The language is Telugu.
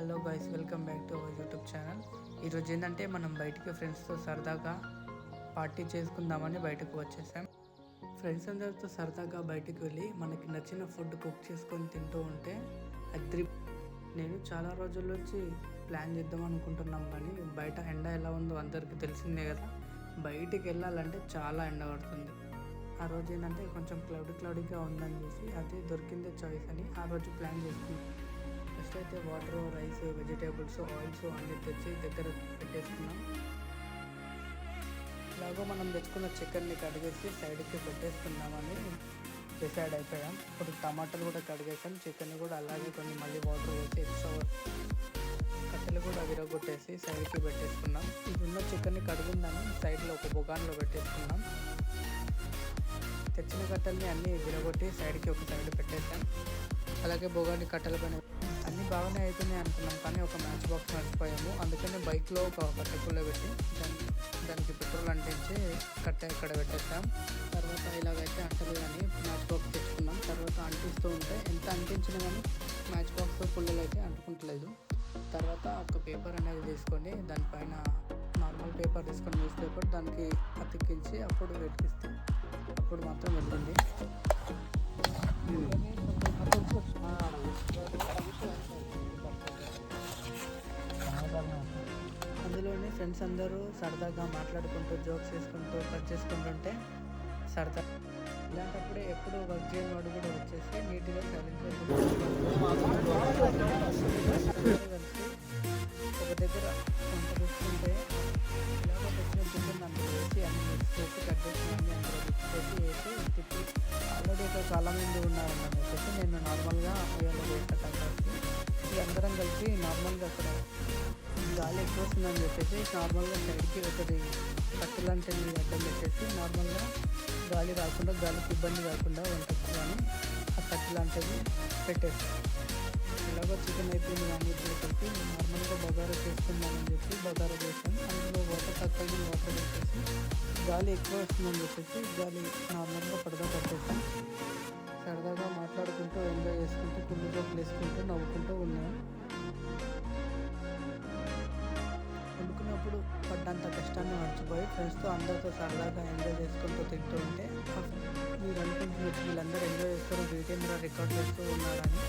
Hello guys, welcome back to our YouTube channel. ఈరోజు ఏంటంటే మనం బయటికి ఫ్రెండ్స్తో సరదాగా పార్టీ చేసుకుందామని బయటకు వచ్చేసాం. ఫ్రెండ్స్ అందరితో సరదాగా బయటకు వెళ్ళి మనకి నచ్చిన ఫుడ్ కుక్ చేసుకొని తింటూ ఉంటే అద్రి. నేను చాలా రోజుల నుంచి ప్లాన్ చేద్దాం అనుకుంటున్నాం, కానీ బయట ఎండ ఎలా ఉందో అందరికీ తెలిసిందే కదా. బయటికి వెళ్ళాలంటే చాలా ఎండ పడుతుంది. ఆ రోజు ఏంటంటే కొంచెం క్లౌడీగా ఉందని చూసి అదే దొరికిందే చాయిస్ అని ఆ రోజు ప్లాన్ చేసుకున్నాం. ఫస్ట్ అయితే వాటర్, రైస్, వెజిటేబుల్స్, ఆయిల్స్ అన్నీ తెచ్చి దగ్గర పెట్టేసుకున్నాం. ఇలాగో మనం తెచ్చుకున్న చికెన్ని కడిగేసి సైడ్కి పెట్టేసుకుందామని డిసైడ్ అయిపోయాం. ఇప్పుడు టమాటాలు కూడా కడిగేసాం, చికెన్ కూడా అలాగే కొన్ని మళ్ళీ వాటర్ వేసి ఎక్స్ట్రా కట్టెలు కూడా విరగొట్టేసి సైడ్కి పెట్టేసుకున్నాం. ఇది ఉన్న చికెన్ని కడిగిందని సైడ్లో ఒక బొగాన్లో పెట్టేసుకున్నాం. తెచ్చిన కట్టెల్ని అన్నీ విరగొట్టి సైడ్కి ఒక సైడ్ పెట్టేసాం. అలాగే బొగాన్ని కట్టెల పైన అన్నీ బాగానే అయిపోయినాయి అనుకున్నాం, కానీ ఒక మ్యాచ్ బాక్స్ మర్చిపోయాము. అందుకని బైక్లో ఒక కట్టెకుల్లో పెట్టి దానికి పెట్రోల్ అంటించి కట్టె ఇక్కడ పెట్టేస్తాం. తర్వాత ఇలాగైతే అంటలు కానీ మ్యాచ్ బాక్స్ తెచ్చుకున్నాం. తర్వాత అంటిస్తూ ఉంటే ఎంత అంటించినా కానీ మ్యాచ్ బాక్స్ పుల్లలు అయితే అంటుకుంటలేదు. తర్వాత ఒక పేపర్ అనేది తీసుకొని దానిపైన నార్మల్ పేపర్ తీసుకొని న్యూస్ పేపర్ దానికి అతికించి అప్పుడు వెతికిస్తే అప్పుడు మాత్రం వెళ్ళింది. అందులోనే ఫ్రెండ్స్ అందరూ సరదాగా మాట్లాడుకుంటూ జోక్స్ వేసుకుంటూ కట్ చేసుకుంటుంటే సరదా. ఇలాంటప్పుడే ఎప్పుడు వర్క్ చేయని వాడు కూడా వచ్చేసి నీట్గా సైలెంట్గా కలిసి ఒక దగ్గర వంట చూసుకుంటే ఇలాగ పెట్టిన చికెన్ అందులో వేసి అన్ని మిక్స్ చేసి కట్ చేసి అన్ని అందులో మిక్స్ చేసి తిప్పి ఆల్రెడీ ఇక్కడ చాలామంది ఉన్నారని చెప్పేసి నేను నార్మల్గా అయ్యాలో వేసిన టైంకి అందరం కలిసి నార్మల్గా అక్కడ గాలి ఎక్కువ వస్తుందని చెప్పేసి నార్మల్గా సైడ్కి ఒకటి కట్టెలంటే అడ్డం పెట్టేసి నార్మల్గా గాలి రాకుండా, గాలికి ఇబ్బంది కాకుండా వంటకు కానీ ఆ కట్టెలాంటివి పెట్టేస్తాం. ఇలాగో చికెన్ అయిపోయింది కానీ ఇప్పుడు కలిపి నార్మల్గా బగారా చేసుకుందామని చెప్పి బగారా చేసాం. అందులో వాటర్ తక్కువ వాటర్ పెట్టేసి గాలి ఎక్కువ వస్తుందని చెప్పేసి గాలి నార్మల్గా పడదా పట్టేసాం. సరదాగా మాట్లాడుకుంటూ ఎంజాయ్ చేసుకుంటూ కుళ్ళు జోకులు వేసుకుంటూ నవ్వుకుంటూ ఉన్నాం. వండుకున్నప్పుడు పడ్డంత కష్టాన్ని మర్చిపోయి ఫ్రెండ్స్తో అందరితో సరదాగా ఎంజాయ్ చేసుకుంటూ తింటూ ఉంటే మీరు అనుకుంటున్నట్టు వీళ్ళందరూ ఎంజాయ్ చేస్తారు, వీటేంద్ర రికార్డ్ చేస్తూ ఉన్నారని